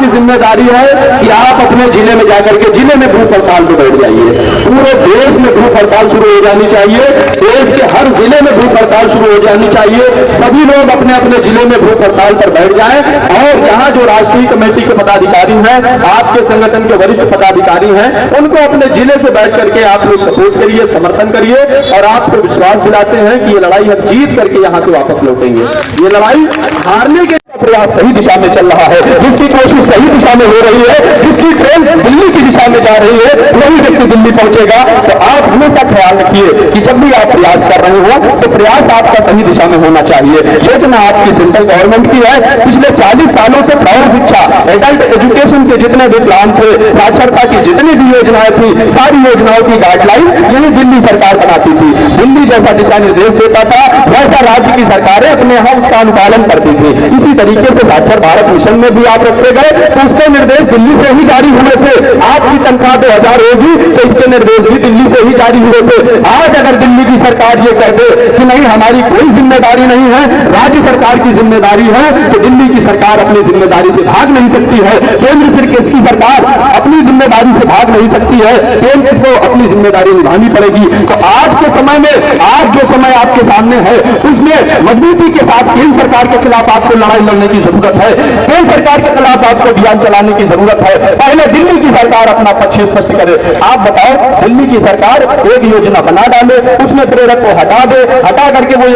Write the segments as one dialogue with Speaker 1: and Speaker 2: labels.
Speaker 1: आपकी जिम्मेदारी है कि आप अपने जिले में जाकर के जिले में भूख हड़ताल पर बैठ जाइए। पूरे देश में भूख हड़ताल शुरू हो जानी चाहिए, देश के हर जिले में भूख हड़ताल शुरू हो जानी चाहिए। सभी लोग अपने अपने जिले में भूख हड़ताल पर बैठ जाएं और यहाँ जो राष्ट्रीय कमेटी के पदाधिकारी हैं, आपके संगठन के वरिष्ठ पदाधिकारी हैं, उनको अपने जिले से बैठ करके आप लोग सपोर्ट करिए, समर्थन करिए और आपको विश्वास दिलाते हैं कि ये लड़ाई हम जीत करके यहाँ से वापस लौटेंगे। ये लड़ाई हारने के प्रयास सही दिशा में चल रहा है, जिसकी कोशिश सही दिशा में हो रही है, जिसकी ट्रेन दिल्ली की दिशा में जा रही है, वही व्यक्ति दिल्ली पहुंचेगा। तो आप हमेशा ख्याल रखिए कि जब भी आप प्रयास कर रहे हो तो प्रयास आपका सही दिशा में होना चाहिए। योजना आपकी सेंट्रल गवर्नमेंट की है। पिछले 40 सालों से प्रौढ़ शिक्षा, एडल्ट एजुकेशन के जितने भी प्लान थे, साक्षरता की जितनी भी योजनाएं थी, सारी योजनाओं की गाइडलाइन यही दिल्ली सरकार बनाती थी। दिल्ली जैसा दिशा निर्देश देता था, वैसा राज्य की सरकारें अपने यहाँ उसका अनुपालन करती थी। इसी तरीके से साक्षर भारत मिशन में भी आप रखे गए तो उसके निर्देश दिल्ली से ही जारी हुए थे। आपकी तनख्वाह 2000 होगी तो इसके निर्देश भी दिल्ली से ही जारी हुए थे। आज अगर दिल्ली की सरकार ये कह दे कि नहीं हमारी कोई जिम्मेदारी नहीं है, राज्य सरकार की जिम्मेदारी है, तो दिल्ली की सरकार अपनी जिम्मेदारी से भाग नहीं सकती है। केंद्र की सरकार अपनी जिम्मेदारी से भाग नहीं सकती है, केंद्र को अपनी जिम्मेदारी निभानी पड़ेगी। तो आज के समय में, आज जो समय आपके सामने है उसमें मजबूती के साथ केंद्र सरकार के खिलाफ आपको लड़ाई लड़ने की जरूरत है, केंद्र सरकार के खिलाफ आपको अभियान चलाने की जरूरत है। पहले दिल्ली की सरकार अपना पक्ष स्पष्ट करे। आप बताओ, दिल्ली की सरकार एक योजना बना डाले, उसमें प्रेरक को हटा दे, हटा करके वो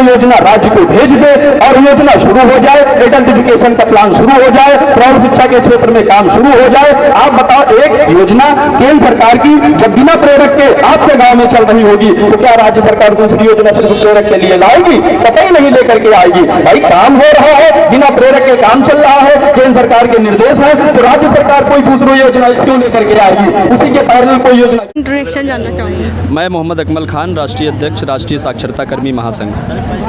Speaker 1: योजना राज्य को भेज दे और योजना शुरू हो जाए, एडल्ट एजुकेशन का प्लान शुरू हो जाए, प्रौढ़ शिक्षा के क्षेत्र में काम शुरू हो जाए। आप बताओ, एक योजना केंद्र सरकार की जब बिना प्रेरक के आपके गांव में चल रही होगी तो क्या राज्य सरकार दूसरी योजना सिर्फ प्रेरक के लिए लाएगी? कतई नहीं लेकर के आएगी। भाई काम हो रहा है, बिना प्रेरक के काम चल रहा है, केंद्र सरकार के निर्देश है, तो राज्य सरकार कोई दूसरी योजना क्यों लेकर के आएगी? उसी के पैरेलल कोई योजना।
Speaker 2: इंट्रोडक्शन जानना चाहूँगी।
Speaker 3: मैं मोहम्मद अकमल खान, राष्ट्रीय अध्यक्ष, राष्ट्रीय साक्षरता कर्मी महासंघ।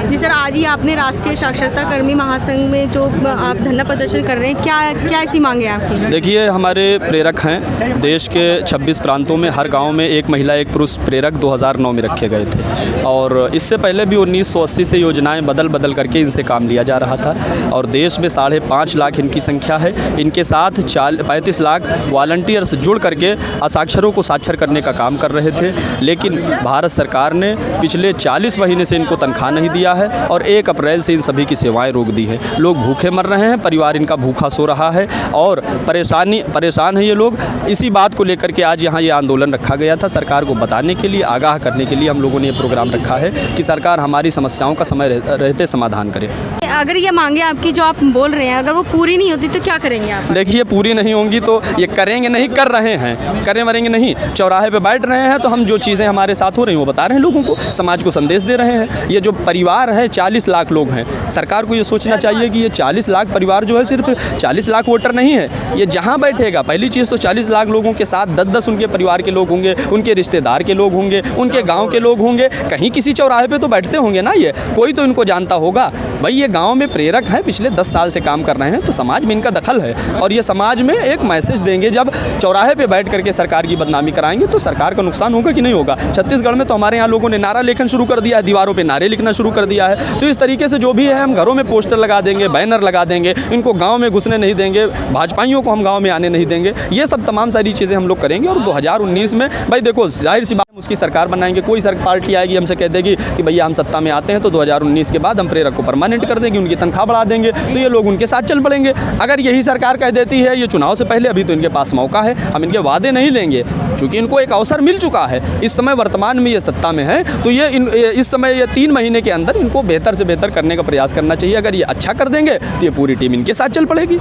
Speaker 2: जी सर, आज ही आपने राष्ट्रीय साक्षरता कर्मी महासंघ में जो आप धरना प्रदर्शन कर रहे हैं, क्या ऐसी मांग है आपकी?
Speaker 3: देखिए, हमारे प्रेरक हैं देश के 26 प्रांतों में, हर गांव में एक महिला एक पुरुष प्रेरक 2009 में रखे गए थे और इससे पहले भी 1980 से योजनाएं बदल करके इनसे काम लिया जा रहा था और देश में 5.5 लाख इनकी संख्या है। इनके साथ 35 लाख वॉलंटियर्स जुड़ करके असाक्षरों को साक्षर करने का काम कर रहे थे, लेकिन भारत सरकार ने पिछले 40 महीने से इनको तनख्वाह नहीं दिया है और 1 अप्रैल से इन सभी की सेवाएं रोक दी है। लोग भूखे मर रहे हैं, परिवार इनका भूखा सो रहा है और परेशान है ये लोग। इसी बात को लेकर के आज यहाँ ये आंदोलन रखा गया था, सरकार को बताने के लिए, आगाह करने के लिए हम लोगों ने ये प्रोग्राम रखा है कि सरकार हमारी समस्याओं का समय रहते समाधान करे।
Speaker 2: अगर ये मांगे आपकी जो आप बोल रहे हैं, अगर वो पूरी नहीं होती तो क्या करेंगे आप?
Speaker 3: देखिए, पूरी नहीं होंगी तो ये करेंगे नहीं, कर रहे हैं, करे मरेंगे नहीं। चौराहे पे बैठ रहे हैं तो हम जो चीज़ें हमारे साथ हो रही हैं वो बता रहे हैं लोगों को, समाज को संदेश दे रहे हैं। ये जो परिवार है 40 लाख लोग हैं, सरकार को ये सोचना चाहिए कि ये 40 लाख परिवार जो है सिर्फ 40 लाख वोटर नहीं है। ये जहाँ बैठेगा, पहली चीज़ तो 40 लाख लोगों के साथ 10-10 उनके परिवार के लोग होंगे, उनके रिश्तेदार के लोग होंगे, उनके गाँव के लोग होंगे, कहीं किसी चौराहे पर तो बैठते होंगे ना, ये कोई तो इनको जानता होगा। भाई ये गांव में प्रेरक हैं, पिछले 10 साल से काम कर रहे हैं, तो समाज में इनका दखल है और ये समाज में एक मैसेज देंगे। जब चौराहे पे बैठ करके सरकार की बदनामी कराएंगे तो सरकार का नुकसान होगा कि नहीं होगा? छत्तीसगढ़ में तो हमारे यहाँ लोगों ने नारा लेखन शुरू कर दिया है, दीवारों पे नारे लिखना शुरू कर दिया है। तो इस तरीके से जो भी है, हम घरों में पोस्टर लगा देंगे, बैनर लगा देंगे, इनको गाँव में घुसने नहीं देंगे, भाजपाइयों को हम गाँव में आने नहीं देंगे। ये सब तमाम सारी चीज़ें हम लोग करेंगे और 2019 में भाई देखो, जाहिर सी बात उसकी सरकार बनाएंगे, कोई पार्टी आएगी हमसे कह देगी कि भैया हम सत्ता में आते हैं तो 2019 के बाद हम प्रेरक को परमानेंट कर देंगे, उनकी तनख्वाह बढ़ा देंगे, तो ये लोग उनके साथ चल पड़ेंगे। अगर यही सरकार कह देती है ये चुनाव से पहले, अभी तो इनके पास मौका है, हम इनके वादे नहीं लेंगे क्योंकि इनको एक अवसर मिल चुका है। इस समय वर्तमान में ये सत्ता में है तो ये इस समय ये 3 महीने के अंदर इनको बेहतर से बेहतर करने का प्रयास करना चाहिए। अगर ये अच्छा कर देंगे तो ये पूरी टीम इनके साथ चल पड़ेगी,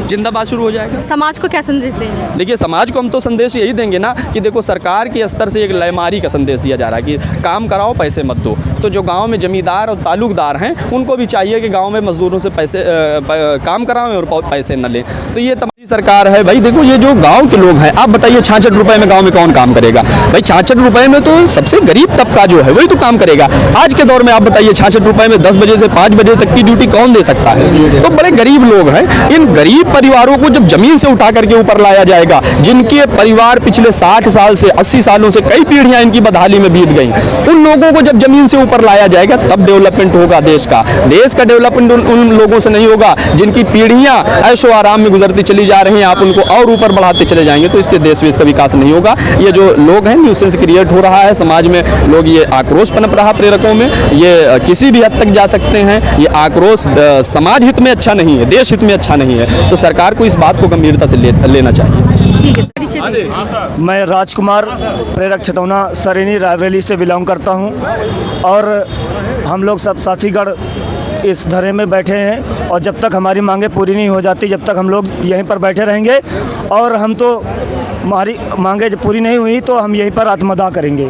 Speaker 3: जिंदाबाद शुरू हो जाएगा।
Speaker 2: समाज को क्या संदेश देंगे?
Speaker 3: देखिए, समाज को हम तो संदेश यही देंगे ना कि देखो, सरकार के स्तर से एक लयमारी का संदेश दिया जा रहा है कि काम कराओ, पैसे मत दो। तो जो गांव में जमींदार और ताल्लुकदार हैं उनको भी चाहिए कि गांव में मजदूरों से काम कराएं और पैसे न लें। तो ये तमाम सरकार है। भाई देखो, ये जो गांव के लोग हैं, आप बताइए 66 रुपए में गांव में कौन काम करेगा? भाई 66 रुपए में तो सबसे गरीब तबका जो है वही तो काम करेगा। आज के दौर में आप बताइए 66 रुपए में 10 बजे से 5 बजे तक की ड्यूटी कौन दे सकता है? तो बड़े गरीब लोग हैं। इन गरीब परिवारों को जब जमीन से उठा करके ऊपर लाया जाएगा, जिनके परिवार पिछले 60 साल से 80 सालों से कई पीढ़ियां इनकी बदहाली में बीत गई, उन लोगों को जब जमीन से ऊपर लाया जाएगा तब डेवलपमेंट होगा देश का। देश का डेवलपमेंट उन लोगों से नहीं होगा जिनकी पीढ़ियां ऐशो आराम में गुजरती चली जा रहे हैं, आप उनको और ऊपर बढ़ाते चले जाएंगे तो इससे देश वेश का विकास नहीं होगा। ये जो लोग हैं, न्यूसेंस क्रिएट हो रहा है समाज में, लोग ये आक्रोश पनप रहा प्रेरकों में, ये किसी भी हद तक जा सकते हैं। ये आक्रोश समाज हित में अच्छा नहीं है, देश हित में अच्छा नहीं है, तो सरकार को इस बात को गंभीरता से लेना चाहिए।
Speaker 2: ठीक है, परिचय दीजिए।
Speaker 4: मैं राजकुमार प्रेरक छतौना सरेनी रायबरेली से बिलोंग करता हूं और हम लोग सब साथीगढ़ इस धरने में बैठे हैं और जब तक हमारी मांगें पूरी नहीं हो जाती जब तक हम लोग यहीं पर बैठे रहेंगे और हम तो हमारी मांगें जब पूरी नहीं हुई तो हम यहीं पर आत्मदाह करेंगे।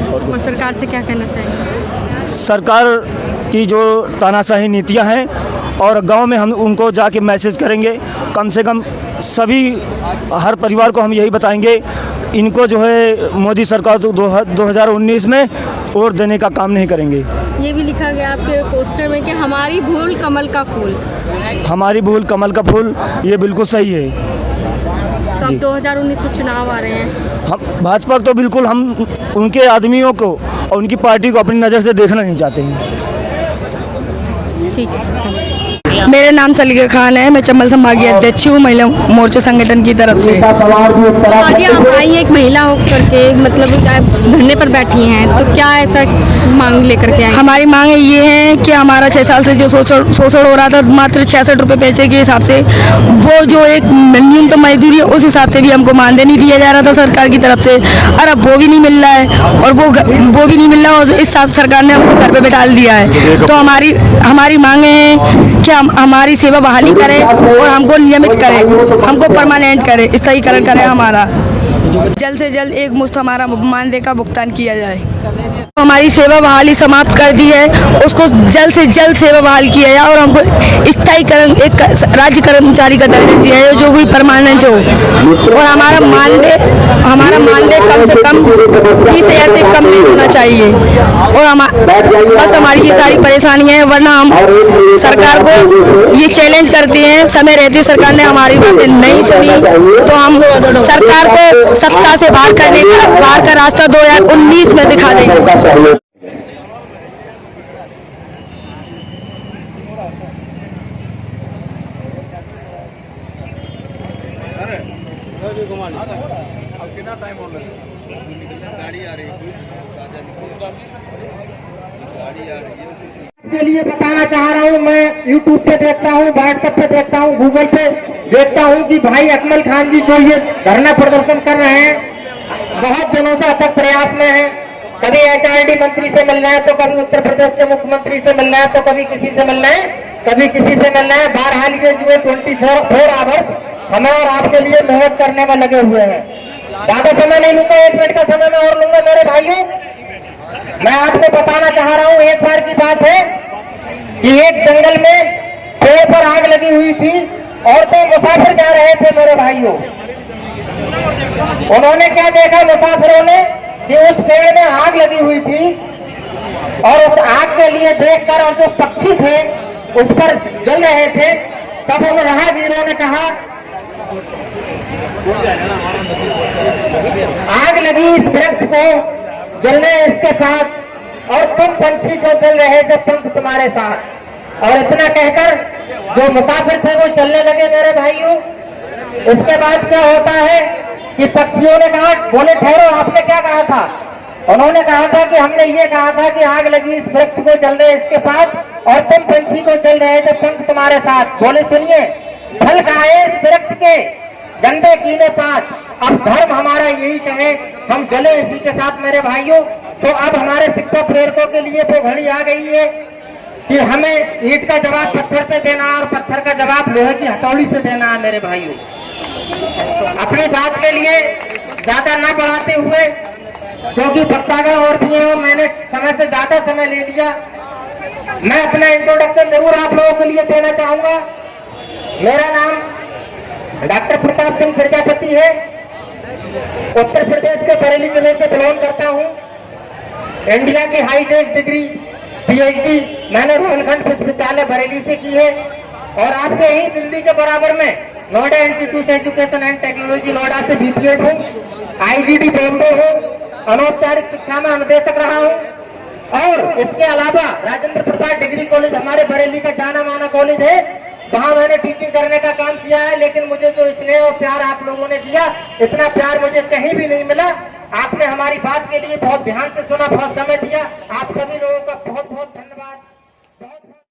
Speaker 2: और सरकार से क्या कहना चाहिए?
Speaker 4: सरकार की जो तानाशाही नीतियां हैं और गांव में हम उनको जाके मैसेज करेंगे, कम से कम सभी हर परिवार को हम यही बताएंगे, इनको जो है मोदी सरकार तो 2019 में वोट देने का काम नहीं करेंगे।
Speaker 2: ये भी लिखा गया आपके पोस्टर में कि हमारी भूल कमल का फूल।
Speaker 4: हमारी भूल कमल का फूल, ये बिल्कुल सही है।
Speaker 2: तो अब 2019 में चुनाव आ रहे हैं,
Speaker 4: हम भाजपा तो बिल्कुल हम उनके आदमियों को और उनकी पार्टी को अपनी नज़र से देखना नहीं चाहते हैं।
Speaker 2: ठीक है।
Speaker 5: मेरा नाम सलीका खान है, मैं चंबल संभागीय अध्यक्ष हूँ महिला मोर्चा संगठन की तरफ से।
Speaker 2: तो आज ये आप आई एक महिला होकर के मतलब आप धरने पर बैठी हैं, तो क्या ऐसा मांग लेकर के आई?
Speaker 5: हमारी मांग ये है कि हमारा 6 साल से जो शोषण हो रहा था मात्र 66 रुपये पैसे के हिसाब से, वो जो एक न्यूनतम मजदूरी है उस हिसाब से भी हमको मानदेय नहीं दिया जा रहा था सरकार की तरफ से, और अब वो भी नहीं मिल रहा है और वो भी नहीं मिल रहा और इस साथ सरकार ने हमको घर पे बैठा दिया है। तो हमारी मांग है कि हमारी सेवा बहाली करें और हमको नियमित करें, हमको परमानेंट करें, स्थगीकरण करें, हमारा जल्द से जल्द एक मुश्त हमारा मानदेय का भुगतान किया जाए। हमारी सेवा बहाली समाप्त कर दी है, उसको जल्द से जल्द सेवा बहाल किया जाए और हमको स्थायीकरण एक राज्य कर्मचारी का दर्जा दिया है जो कोई परमानेंट हो और हमारा मानदेय कम से कम 20,000 से कम नहीं होना चाहिए। और बस हमारी ये सारी परेशानियाँ हैं, वरना हम सरकार को ये चैलेंज करते हैं, समय रहते सरकार ने हमारी बातें नहीं सुनी तो हम सरकार को सत्ता से बाहर का रास्ता 2019 में दिखा देंगे।
Speaker 6: के लिए बताना चाह रहा हूँ, मैं YouTube पे देखता हूँ, व्हाट्सएप पे देखता हूँ, गूगल पे देखता हूँ कि भाई अकमल खान जी जो ये धरना प्रदर्शन कर रहे हैं, बहुत दिनों से अथक प्रयास में है। कभी HRD मंत्री से मिलना है तो कभी उत्तर प्रदेश के मुख्यमंत्री से मिलना है तो कभी किसी से मिलना है, कभी किसी से मिलना है। बहरहाल ये जो 24 आवर्स हमें और आपके लिए मेहनत करने में लगे हुए हैं। ज्यादा समय नहीं लूंगा, 1 मिनट का समय मैं और लूंगा। मेरे भाइयों, मैं आपको बताना चाह रहा हूँ, एक बार की बात है कि एक जंगल में पेड़ पर आग लगी हुई थी और तो मुसाफिर जा रहे थे मेरे भाइयों। उन्होंने क्या देखा मुसाफिरों ने कि उस पेड़ में आग लगी हुई थी और उस आग के लिए देखकर और जो पक्षी थे उस पर जल रहे थे, तब उन राहगीरों ने कहा आग लगी इस वृक्ष को, जलने इसके साथ और तुम पंछी जो जल रहे थे पंख तुम्हारे साथ। और इतना कहकर जो मुसाफिर थे वो चलने लगे मेरे भाइयों। इसके बाद क्या होता है कि पक्षियों ने कहा, बोले ठहरो, आपने क्या कहा था? उन्होंने कहा था कि हमने ये कहा था कि आग लगी इस वृक्ष को जलने इसके पास और तुम पंछी को जल रहे थे पंख तुम्हारे साथ। बोले सुनिए, फल खाए इस वृक्ष के गंदे कीने पात, अब धर्म हमारा यही कहे हम जले इसी के साथ मेरे भाइयों। तो अब हमारे शिक्षा प्रेरकों के लिए वो घड़ी आ गई है कि हमें ईंट का जवाब पत्थर से देना और पत्थर का जवाब लोहे की हथौड़ी से देना है मेरे भाइयों। अपनी बात के लिए ज्यादा न बढ़ाते हुए, क्योंकि भक्तागण और भी हैं, मैंने समय से ज्यादा समय ले लिया, मैं अपना इंट्रोडक्शन जरूर आप लोगों के लिए देना चाहूंगा। मेरा नाम डॉक्टर प्रताप सिंह प्रजापति है, उत्तर प्रदेश के बरेली जिले से बिलोंग करता हूँ। इंडिया की हाईटेक डिग्री PhD मैंने रोहनखंड विश्वविद्यालय बरेली से की है और आपके यही दिल्ली के बराबर में Noida institute education and technology Noida से BPEd हूँ, IGD बॉम्बे हूँ, अनौपचारिक शिक्षा में अनुदेशक रहा हूँ और इसके अलावा राजेंद्र प्रसाद डिग्री कॉलेज हमारे बरेली का जाना माना कॉलेज है, वहाँ मैंने टीचिंग करने का काम किया है, लेकिन मुझे जो स्नेह और प्यार आप लोगों ने दिया, इतना प्यार मुझे कहीं भी नहीं मिला। आपने हमारी बात के लिए बहुत ध्यान से सुना, बहुत समय दिया। आप सभी लोगों का बहुत बहुत धन्यवाद।